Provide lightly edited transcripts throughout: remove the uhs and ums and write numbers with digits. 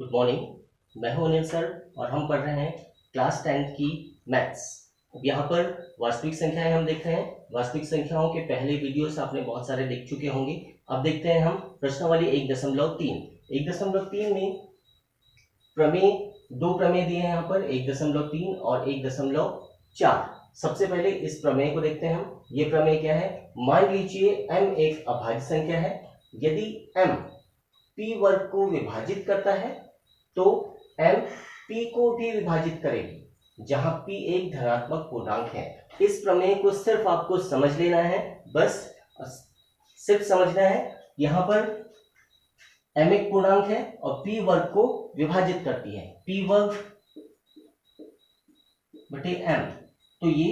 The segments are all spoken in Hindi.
Good morning. मैं हूं अनिल सर और हम पढ़ रहे हैं क्लास 10 की मैथ्स। अब यहाँ पर वास्तविक संख्याएं हम देख रहे हैं। वास्तविक संख्याओं के पहले वीडियोस आपने बहुत सारे देख चुके होंगे। अब देखते हैं हम प्रश्नावली 1.3। 1.3 में प्रमेय, दो प्रमेय दिए हैं यहाँ पर, 1.3 और 1.4। सबसे पहले इस प्रमेय को देखते हैं हम। ये प्रमेय क्या है? मान लीजिए m एक अभाज्य संख्या है। यदि m p वर्ग को विभाजित करता है तो m p को भी विभाजित करेगी, जहां p एक धनात्मक पूर्णांक है। इस प्रमेय को सिर्फ आपको समझ लेना है, बस सिर्फ समझना है। यहां पर m एक पूर्णांक है और p वर्ग को विभाजित करती है, p वर्ग बटे m, तो ये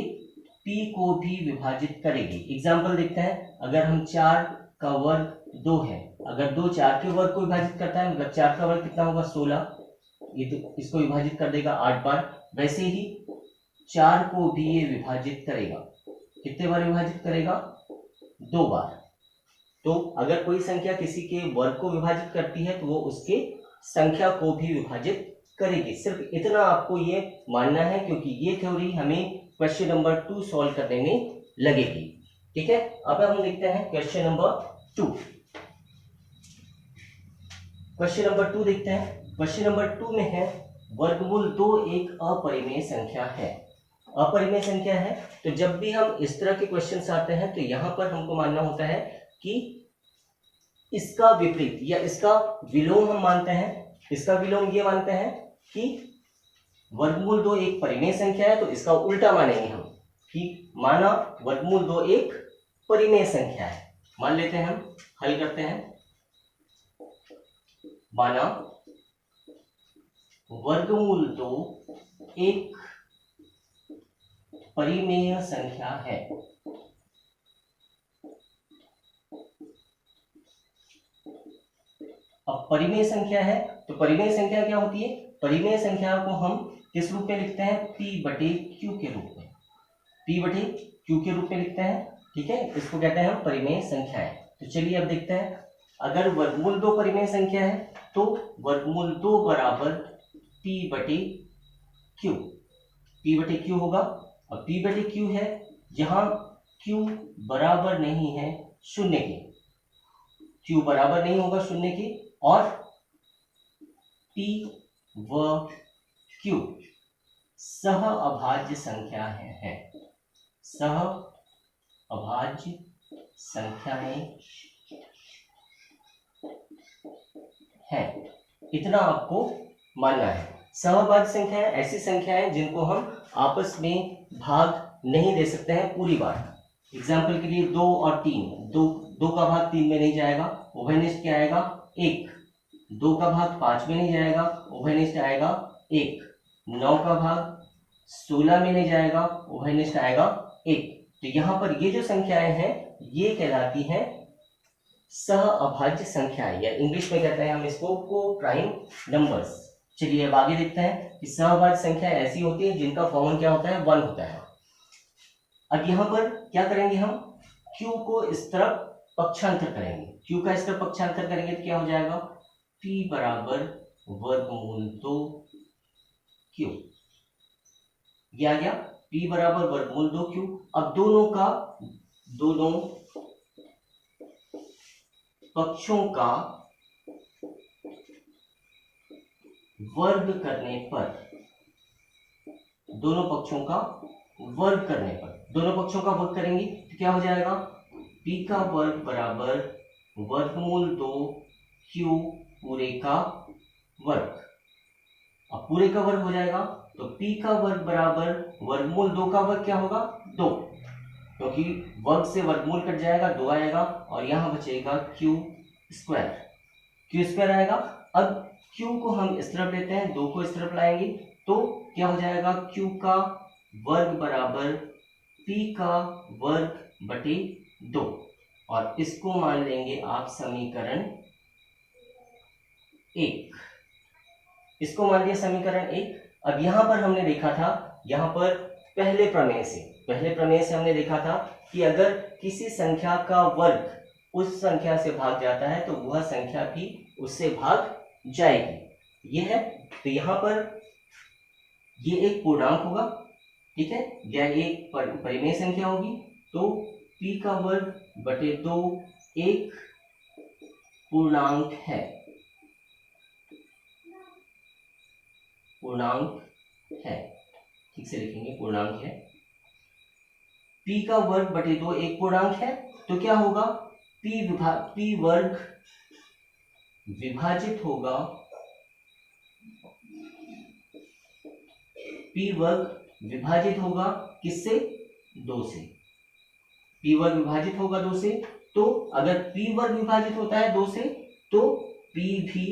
p को भी विभाजित करेगी। एग्जाम्पल देखते हैं। अगर हम 4 का वर्ग 2 है, अगर 2 4 के वर्ग को विभाजित करता है, मतलब 4 का वर्ग कितना होगा? 16। ये तो इसको विभाजित कर देगा 8 बार। वैसे ही 4 को भी ये विभाजित करेगा। कितने बार विभाजित करेगा? 2 बार। तो अगर कोई संख्या किसी के वर्ग को विभाजित करती है तो वो उसके संख्या को भी विभाजित करेगी। सिर्फ इतना आपको ये मानना है, क्योंकि ये थ्योरी हमें क्वेश्चन नंबर 2 सॉल्व करने में लगेगी। ठीक है, अब हम देखते हैं क्वेश्चन नंबर 2। क्वेश्चन नंबर 2 देखते हैं। क्वेश्चन नंबर 2 में है वर्गमूल 2 एक अपरिमेय संख्या है। अपरिमेय संख्या है तो जब भी हम इस तरह के क्वेश्चंस आते हैं तो यहां पर हमको मानना होता है कि इसका विपरीत या इसका विलोम हम मानते हैं। इसका विलोम ये मानते हैं कि वर्गमूल 2 एक परिमेय संख्या है, तो इसका उल्टा मानेंगे हम कि माना वर्गमूल 2 एक परिमेय संख्या है। मान लेते हैं, हम हल करते हैं। माना वर्गमूल 2 एक परिमेय संख्या है। अब परिमेय संख्या है तो परिमेय संख्या क्या होती है? परिमेय संख्या को हम किस रूप में लिखते हैं? p बटे q के रूप में। p बटे q के रूप में लिखते हैं। ठीक है, इसको कहते हैं हम परिमेय संख्याएं। तो चलिए अब देखते हैं। अगर वर्गमूल 2 परिमेय संख्या है तो वर्गमूल 2 बराबर p बटे q। p बटे q होगा, और p बटे q है जहां q बराबर नहीं है शून्य के। q बराबर नहीं होगा शून्य के, और p व q सह अभाज्य संख्या है। सह अभाज्य संख्याएं हैं, इतना आपको मानना है। सहअभाज्य संख्याएं ऐसी संख्याएं जिनको हम आपस में भाग नहीं दे सकते हैं पूरी बार। एग्जाम्पल के लिए 2 और 3, 2 का भाग 3 में नहीं जाएगा, उभयनिष्ठ क्या आएगा? 1। 2 का भाग 5 में नहीं जाएगा, उभयनिष्ठ आएगा 1। 9 का भाग 16 में नहीं जाएगा, उभयनिष्ठ आएगा 1। तो यहाँ पर ये जो संख्याएं हैं ये कहलाती हैं सह अभाज्य संख्याएं, या इंग्लिश में कहते हैं हम इसको को-प्राइम नंबर्स। चलिए अब आगे देखते हैं कि सह अभाज्य संख्या ऐसी होती है जिनका कॉमन क्या होता है? 1 होता है। अब यहाँ पर क्या करेंगे हम? q को इस तरफ पक्षांतर करेंगे। q का इस तरफ पक्षांतर करेंगे तो क्या हो जाएगा? p बराबर वर्गमूल 2 q। ये आ गया, p बराबर वर्गमूल 2 q। अब दोनों पक्षों का वर्ग करने पर, दोनों पक्षों का वर्ग करेंगे तो क्या हो जाएगा? p का वर्ग बराबर वर्गमूल 2 q पूरे का वर्ग। अब पूरे का वर्ग हो जाएगा तो p का वर्ग बराबर वर्गमूल 2 का वर्ग क्या होगा? 2, क्योंकि वर्ग से वर्गमूल कट जाएगा, 2 आएगा, और यहां बचेगा q स्क्वायर आएगा। अब q को हम इस तरफ लेते हैं, 2 को इस तरफ लाएंगे तो क्या हो जाएगा? q का वर्ग बराबर p का वर्ग बटे 2, और इसको मान लेंगे आप समीकरण 1। इसको मान लिया समीकरण 1। अब यहां पर हमने देखा था, यहां पर पहले प्रमेय से हमने देखा था कि अगर किसी संख्या का वर्ग उस संख्या से भाग जाता है तो वह संख्या भी उससे भाग जाएगी। ये है, तो यहां पर ये एक पूर्णांक होगा, ठीक है, या एक परिमेय संख्या होगी, तो p का वर्ग बटे 2 एक पूर्णांक है, पूर्णांक है, ठीक से लिखेंगे, पूर्णांक है। p का वर्ग बटे 2 एक पूर्णांक है, तो क्या होगा, p वर्ग विभाजित होगा, p वर्ग विभाजित होगा किससे, 2 से। p वर्ग विभाजित होगा 2 से, तो अगर p वर्ग विभाजित होता है 2 से, तो p भी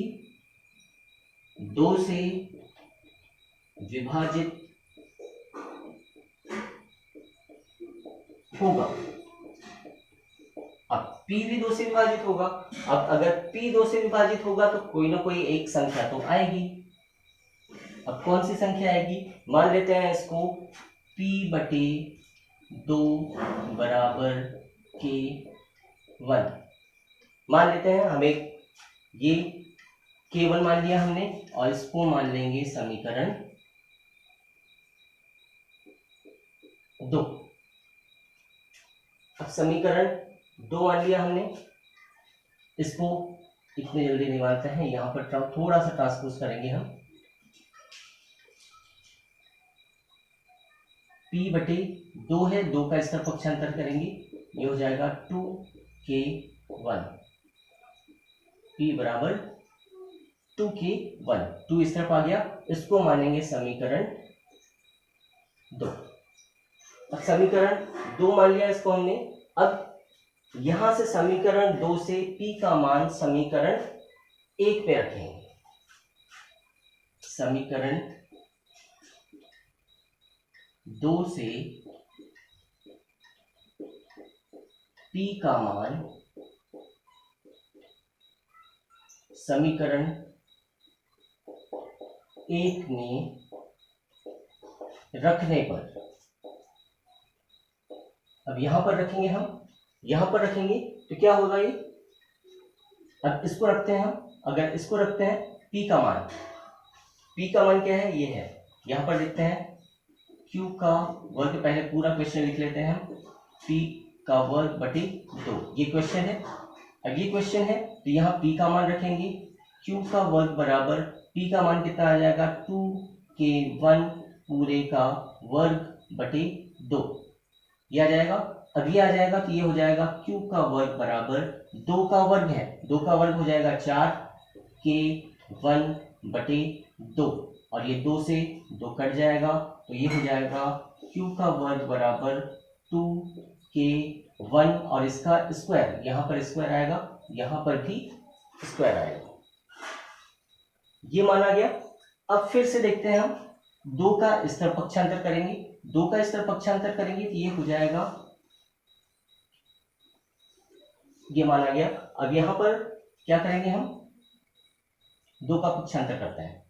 2 से विभाजित होगा। अब p भी 2 से विभाजित होगा। अब अगर p 2 से विभाजित होगा तो कोई ना कोई एक संख्या तो आएगी। अब कौन सी संख्या आएगी, मान लेते हैं इसको p बटे 2 बराबर k1 मान लेते हैं। हमें ये k1 मान लिया हमने, और इसको मान लेंगे समीकरण 2। अब समीकरण 2 मान लिया हमने, इसको इतने जल्दी नहीं मानते हैं, यहां पर थोड़ा सा ट्रांसपोज करेंगे हम। p बटे 2 है, 2 का स्तर पक्षांतर करेंगे, ये हो जाएगा 2k1, p बराबर 2k1, 2 इस तरफ आ गया, इसको मानेंगे समीकरण 2। अब समीकरण 2 मान लिया इसको हमने। अब यहां से समीकरण 2 से p का मान समीकरण 1 पे रखेंगे। समीकरण 2 से p का मान समीकरण 1 में रखने पर, अब यहां पर रखेंगे हम, यहां पर रखेंगे तो क्या होगा ये, अब इसको रखते हैं हम, अगर इसको रखते हैं p का मान, p का मान क्या है, ये है, यहां पर लिखते हैं q का वर्ग, पहले पूरा क्वेश्चन लिख लेते हैं हम, p का वर्ग बटे 2, ये क्वेश्चन है। अब ये क्वेश्चन है तो यहाँ p का मान रखेंगे, q का वर्ग बराबर p का मान कितना आ जाएगा, 2k1 पूरे का वर्ग बटे 2, ये आ जाएगा। अब ये आ जाएगा तो ये हो जाएगा q का वर्ग बराबर 2 का वर्ग है, 2 का वर्ग हो जाएगा 4k1 बटे 2, और ये 2 से 2 कट जाएगा, तो ये हो जाएगा q का वर्ग बराबर 2k1, और इसका स्क्वायर, यहाँ पर स्क्वायर आएगा, यहाँ पर भी स्क्वायर आएगा, ये माना गया। अब फिर से देखते हैं हम, 2 का स्तर पक्षांतर करेंगे, 2 का स्तर पक्षांतर करेंगे तो ये हो जाएगा, ये माना गया। अब यहाँ पर क्या करेंगे हम, 2 का पक्षांतर करते हैं,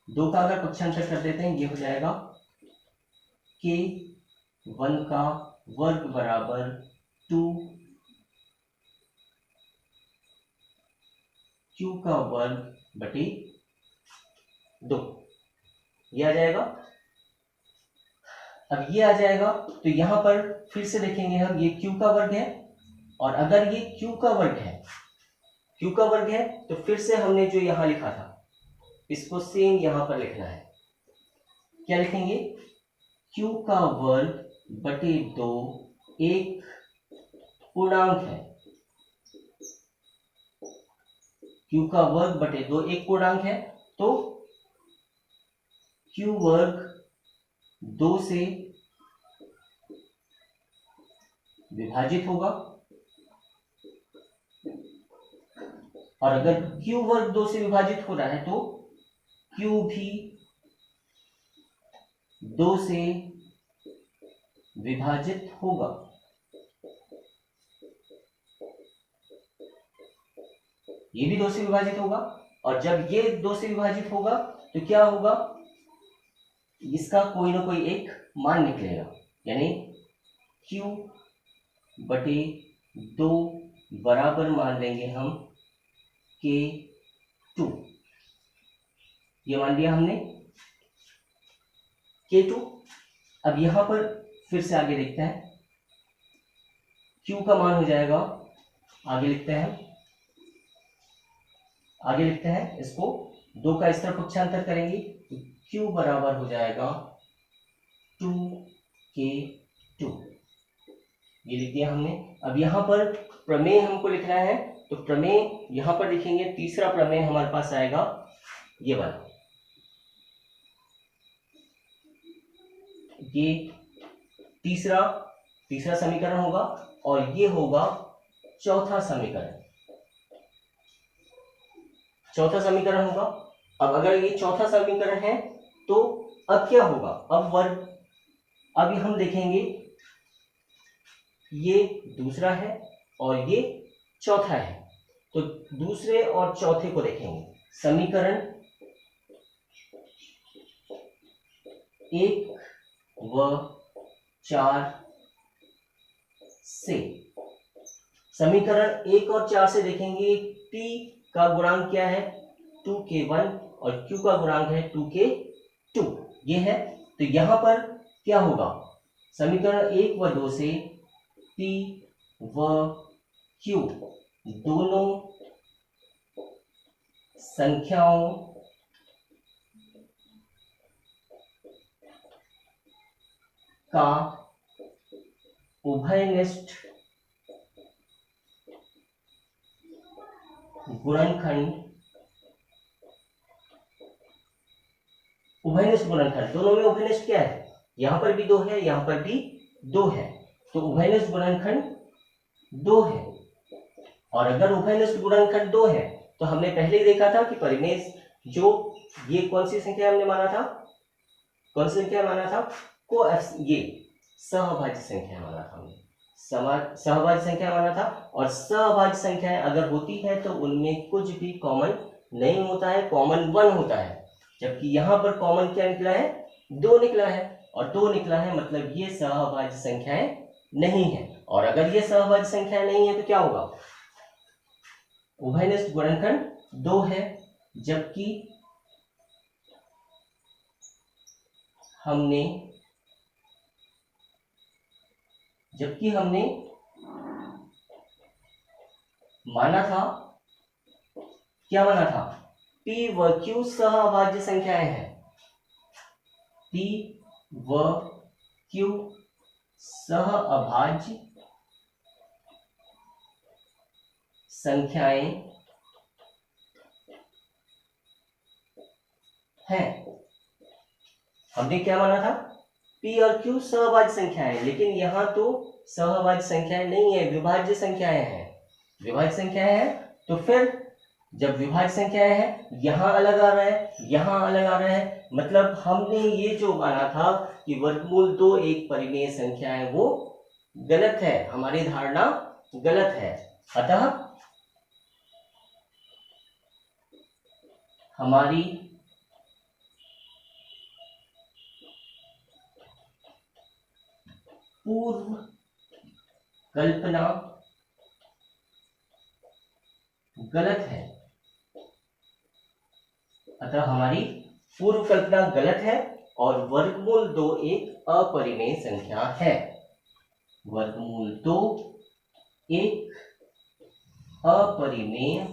2 का अगर पक्षांतर कर देते हैं, ये हो जाएगा k1 का वर्ग बराबर 2q का वर्ग बटे 2, ये आ जाएगा। अब ये आ जाएगा तो यहां पर फिर से देखेंगे हम, ये q का वर्ग है, और अगर ये q का वर्ग है, q का वर्ग है, तो फिर से हमने जो यहां लिखा था इसको सेम यहां पर लिखना है। क्या लिखेंगे, q का वर्ग बटे 2 एक पूर्णांक है, q का वर्ग बटे 2 एक पूर्णांक है, तो q वर्ग 2 से विभाजित होगा, और अगर q वर्ग 2 से विभाजित हो रहा है तो q भी 2 से विभाजित होगा। ये भी 2 से विभाजित होगा, और जब ये 2 से विभाजित होगा तो क्या होगा, इसका कोई ना कोई एक मान निकलेगा, यानी q बटे 2 बराबर मान लेंगे हम k2, ये मान लिया हमने K2। अब यहां पर फिर से आगे देखते हैं, Q का मान हो जाएगा, आगे लिखते हैं इसको 2 का इस तरफ पक्षांतर करेंगे तो Q बराबर हो जाएगा 2K2, ये लिख दिया हमने। अब यहां पर प्रमेय हमको लिखना है, तो प्रमेय यहां पर लिखेंगे, तीसरा प्रमेय हमारे पास आएगा ये वाला, ये तीसरा समीकरण होगा और ये होगा चौथा समीकरण होगा। अब अगर ये चौथा समीकरण है तो अब क्या होगा, अब हम देखेंगे ये दूसरा है और ये चौथा है, तो दूसरे और चौथे को देखेंगे। समीकरण 1 व 4 से, समीकरण 1 और 4 से देखेंगे, P का गुणांक क्या है 2K1 और Q का गुणांक है 2K2, ये है। तो यहां पर क्या होगा, समीकरण 1 व 2 से P व Q दोनों संख्याओं का उभयनिष्ठ गुणनखंड, दोनों में उभयनिष्ठ क्या है, यहां पर भी 2 है, यहां पर भी 2 है, तो उभयनिष्ठ गुणनखंड 2 है। और अगर उभयनिष्ठ गुणनखंड 2 है तो हमने पहले ही देखा था कि परिमेय, जो ये कौन सी संख्या हमने माना था, ये सहभाज्य संख्या माना था हमने, सहभाज्य संख्या माना था। और सहभाज्य संख्याएं अगर होती है तो उनमें कुछ भी कॉमन नहीं होता है, कॉमन 1 होता है, जबकि यहां पर कॉमन क्या निकला है, 2 निकला है, और 2 निकला है मतलब ये सहभाज्य संख्याएं नहीं है। और अगर ये सहभाज्य संख्याएं नहीं है तो क्या होगा, उभयनिष्ठ गुणनखंड 2 है, जबकि हमने माना था, क्या माना था, P व Q सहभाज्य संख्याएं हैं, P व Q सहअभाज्य संख्याएं हैं। हमने क्या माना था, P और Q सहभाज्य संख्याएं, लेकिन यहां तो सहभाज्य संख्याएं नहीं है, विभाज्य संख्याएं हैं। तो फिर जब विभाज्य संख्याएं हैं, यहां अलग आ रहा है, मतलब हमने ये जो माना था कि वर्गमूल 2 एक परिमेय संख्या है, वो गलत है, हमारी धारणा गलत है। अतः हमारी पूर्व कल्पना गलत है, और वर्गमूल 2 एक अपरिमेय संख्या है। वर्गमूल 2 एक अपरिमेय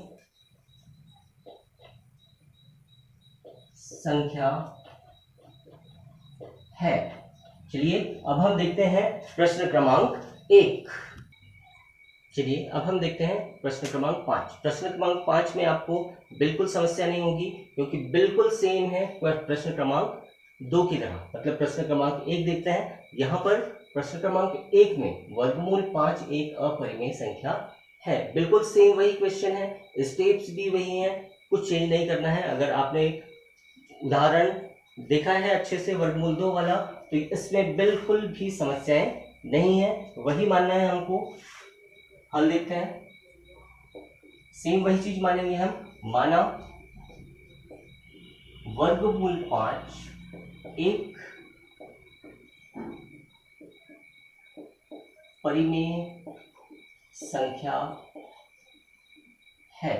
संख्या है। चलिए अब हम देखते हैं प्रश्न क्रमांक 1। चलिए अब हम देखते हैं प्रश्न क्रमांक 5। प्रश्न क्रमांक 5 में आपको बिल्कुल समस्या नहीं होगी, क्योंकि बिल्कुल सेम है प्रश्न क्रमांक 2 की तरह। मतलब प्रश्न क्रमांक 1 देखते हैं, यहाँ पर प्रश्न क्रमांक 1 में वर्गमूल 5 एक अपरिमेय संख्या है। बिल्कुल सेम वही क्वेश्चन है, स्टेप्स भी वही हैं, कुछ चेंज नहीं करना है। अगर आपने उदाहरण देखा है अच्छे से वर्गमूल 2 वाला, तो इसमें बिल्कुल भी समस्याएं नहीं है, वही मानना है हमको। हल देखते हैं, सेम वही चीज मानेंगे हम। माना वर्गमूल 5 एक परिमेय संख्या है।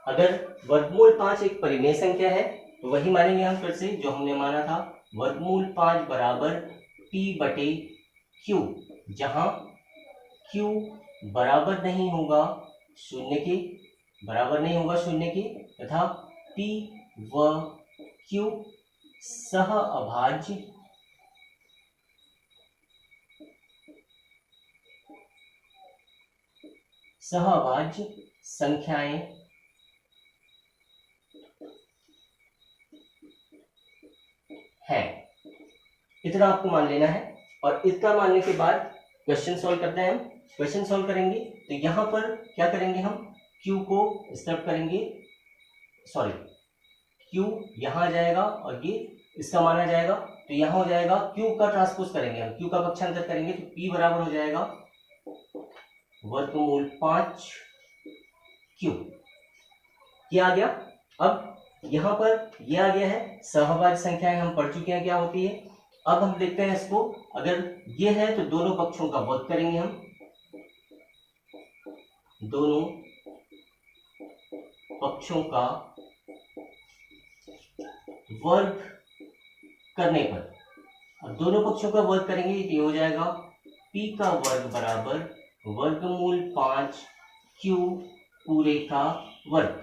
अगर वर्गमूल 5 एक परिमेय संख्या है तो वही मानेंगे हम फिर से जो हमने माना था, वर्गमूल 5 बराबर p बटे q, जहां q बराबर नहीं होगा शून्य के, तथा p व q सहअभाज्य संख्याएं हैं। इतना आपको मान लेना है। और इतना मानने के बाद क्वेश्चन सॉल्व करते हैं हम। क्वेश्चन सॉल्व करेंगे तो यहां पर क्या करेंगे हम, q को स्टफ करेंगे, सॉरी q यहां आ जाएगा और ये इसका माना जाएगा, तो यहां हो जाएगा q का ट्रांसपोज करेंगे हम, q का पक्षांतर करेंगे तो p बराबर हो जाएगा वर्गमूल 5 q। ये आ गया। अब यहां पर ये आ गया है, सहभाज्य संख्याएं हम पढ़ चुके हैं क्या होती है। अब हम देखते हैं इसको, अगर ये है तो दोनों पक्षों का वर्ग करेंगे हम, दोनों पक्षों का वर्ग करने पर, अब दोनों पक्षों का वर्ग करेंगे तो ये हो जाएगा p का वर्ग बराबर वर्गमूल 5 q पूरे का वर्ग।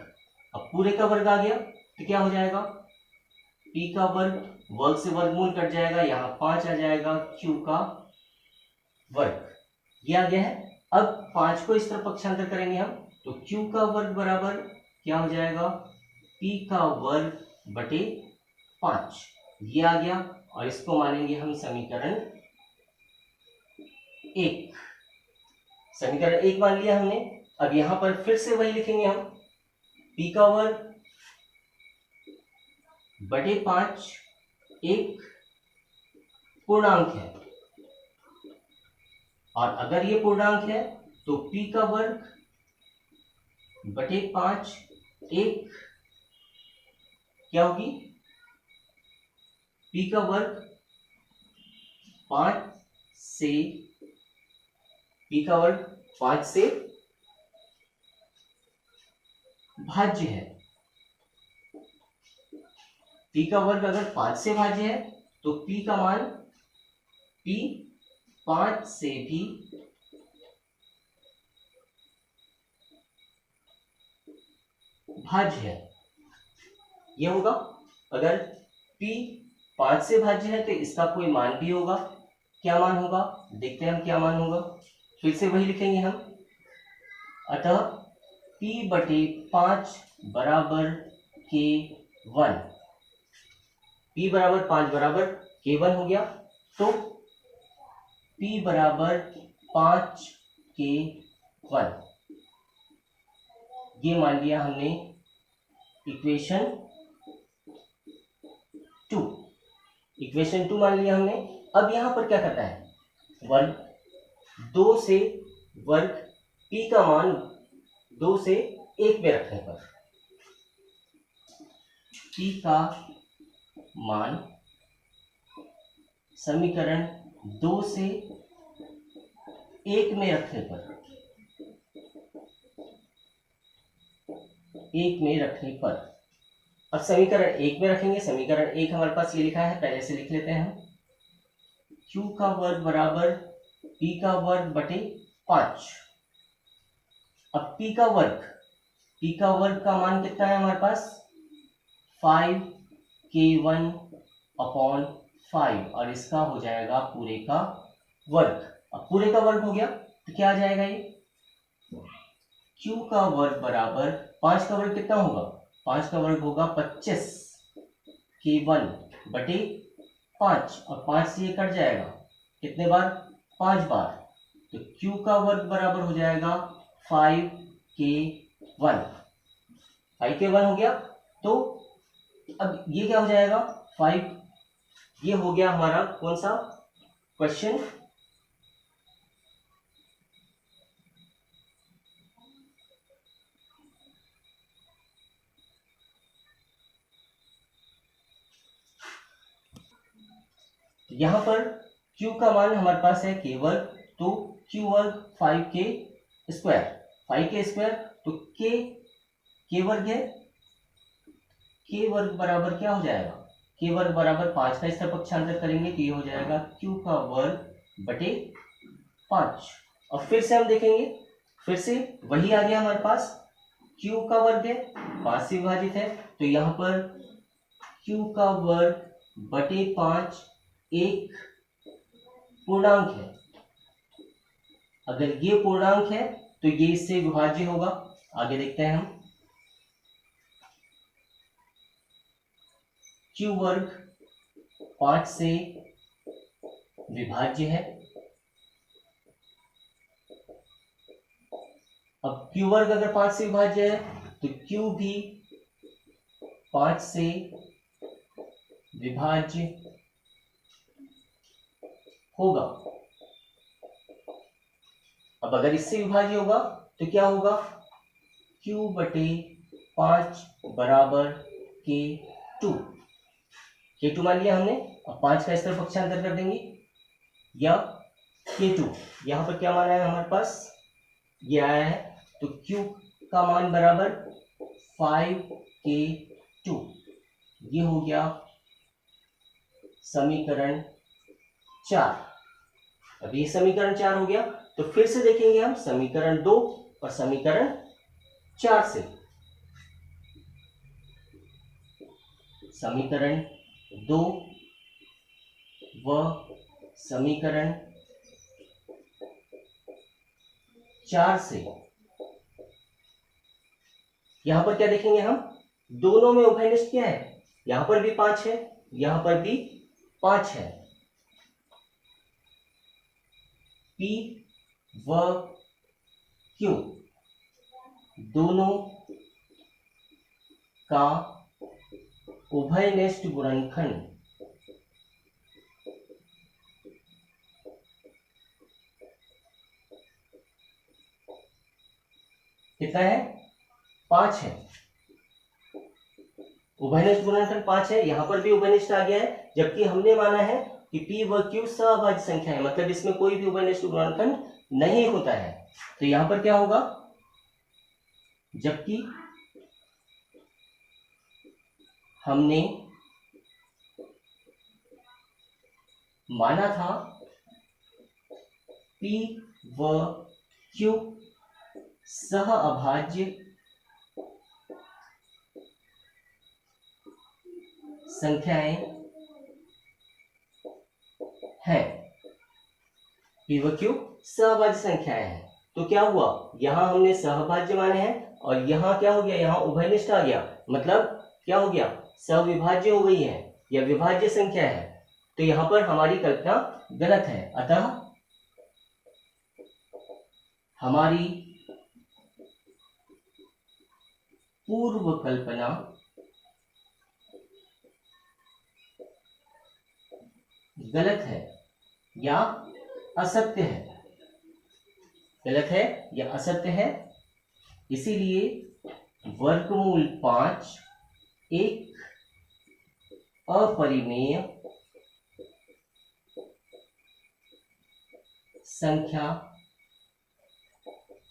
अब पूरे का वर्ग आ गया तो क्या हो जाएगा, p का वर्ग से वर्गमूल कट जाएगा, यहाँ 5 आ जाएगा, q का वर्ग ये आ गया है। अब 5 को इस तरफ पक्षांतर करेंगे हम तो q का वर्ग बराबर क्या हो जाएगा, p का वर्ग बटे 5 ये आ गया। और इसको मानेंगे हम समीकरण 1। समीकरण 1 मान लिया हमने। अब यहां पर फिर से वही लिखेंगे हम, p का वर्ग बटे 5 एक पूर्णांक है, और अगर ये पूर्णांक है तो p का वर्ग बटे 5 एक क्या होगी, p का वर्ग 5 से, p का वर्ग 5 से भाज्य है। p का वर्ग अगर 5 से भाज्य है तो p का मान, p 5 से भी भाज्य है, ये होगा। अगर p 5 से भाज्य है तो इसका कोई मान भी होगा। क्या मान होगा, देखते हैं हम क्या मान होगा। फिर से वही लिखेंगे हम, अतः p बटे 5 बराबर k1, p बराबर 5 बराबर k1 हो गया, तो p बराबर 5 k1 ये मान लिया हमने इक्वेशन 2। इक्वेशन 2 मान लिया हमने। अब यहां पर क्या करना है, वर्ग 2 से वर्ग p का मान 2 से 1 में रखने पर, p का मान समीकरण 2 से 1 में रखने पर, 1 में रखने पर, अब समीकरण 1 में रखेंगे। समीकरण 1 हमारे पास ये लिखा है, पहले से लिख लेते हैं हम, q का वर्ग बराबर p का वर्ग बटे 5। अब p का वर्ग का मान कितना है हमारे पास, 5k1 अपॉन 5, और इसका हो जाएगा पूरे का वर्ग। अब पूरे का वर्ग हो गया तो क्या आ जाएगा, ये q का वर्ग बराबर 5 का वर्ग कितना होगा, 5 का वर्ग होगा 25 k1 बटे 5, और 5 से ये कट जाएगा कितने बार, 5 बार, तो q का वर्ग बराबर हो जाएगा 5k1। 5k1 हो गया, तो अब ये क्या हो जाएगा, 5, ये हो गया हमारा कौन सा क्वेश्चन, यहां पर q का मान हमारे पास है k वर्ग, तो q वर्ग 5k स्क्वायर, 5k स्क्वायर, तो k k वर्ग है, k वर्ग बराबर क्या हो जाएगा, k वर्ग बराबर 5 का इसका पक्षांतर करेंगे तो ये हो जाएगा q का वर्ग बटे 5। और फिर से हम देखेंगे, फिर से वही आ गया हमारे पास, q का वर्ग है 5 से विभाजित है, तो यहाँ पर q का वर्ग बटे 5 एक पूर्णांक है। अगर ये पूर्णांक है तो ये इससे विभाज्य होगा। आगे देखते हैं हम, q वर्ग 5 से विभाज्य है। अब q वर्ग अगर 5 से विभाज्य है तो q भी 5 से विभाज्य होगा। अब अगर इससे विभाज्य होगा तो क्या होगा, q बटे 5 बराबर k2। k2 मान लिया हमने, अब 5 का इस तरफ पक्षांतर कर देंगे, या k2 यहाँ पर क्या मान आया हमारे पास, ये आया है, तो q का मान बराबर 5k2। ये हो गया समीकरण 4। अब ये समीकरण 4 हो गया, तो फिर से देखेंगे हम समीकरण 2 और समीकरण 4 से। समीकरण 2 व समीकरण 4 से यहां पर क्या देखेंगे हम, दोनों में उभयनिष्ठ क्या है, यहां पर भी 5 है, यहां पर भी 5 है। P व Q दोनों का उभयनिष्ठ गुणनखंड कितना है, 5 है। उभयनिष्ठ गुणनखंड 5 है, यहां पर भी उभयनिष्ठ आ गया है, जबकि हमने माना है कि P व Q सहभाज्य संख्या है, मतलब इसमें कोई भी उभयनिष्ठ गुणनखंड नहीं होता है। तो यहां पर क्या होगा, जबकि हमने माना था P व Q सहअभाज्य संख्याएं हैं, P व Q सहभाज्य संख्याएं हैं, तो क्या हुआ, यहां हमने सहभाज्य माने हैं और यहां क्या हो गया, यहां उभयनिष्ठ आ गया, मतलब क्या हो गया, सविभाज्य हो गई है या विभाज्य संख्या है। तो यहां पर हमारी कल्पना गलत है, अतः हमारी पूर्व कल्पना गलत है या असत्य है, गलत है या असत्य है। इसीलिए वर्गमूल 5 एक अपरिमेय संख्या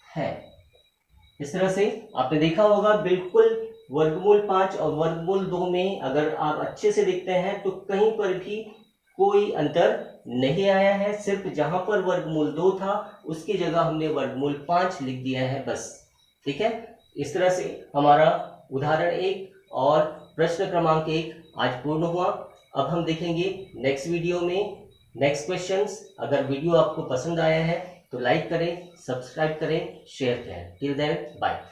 है। इस तरह से आपने देखा होगा, बिल्कुल वर्गमूल 5 और वर्गमूल 2 में अगर आप अच्छे से देखते हैं तो कहीं पर भी कोई अंतर नहीं आया है, सिर्फ जहां पर वर्गमूल 2 था उसकी जगह हमने वर्गमूल 5 लिख दिया है बस। ठीक है, इस तरह से हमारा उदाहरण 1 और प्रश्न क्रमांक 1 आज पूर्ण हुआ। अब हम देखेंगे नेक्स्ट वीडियो में नेक्स्ट क्वेश्चंस। अगर वीडियो आपको पसंद आया है तो लाइक करें, सब्सक्राइब करें, शेयर करें। Till then bye.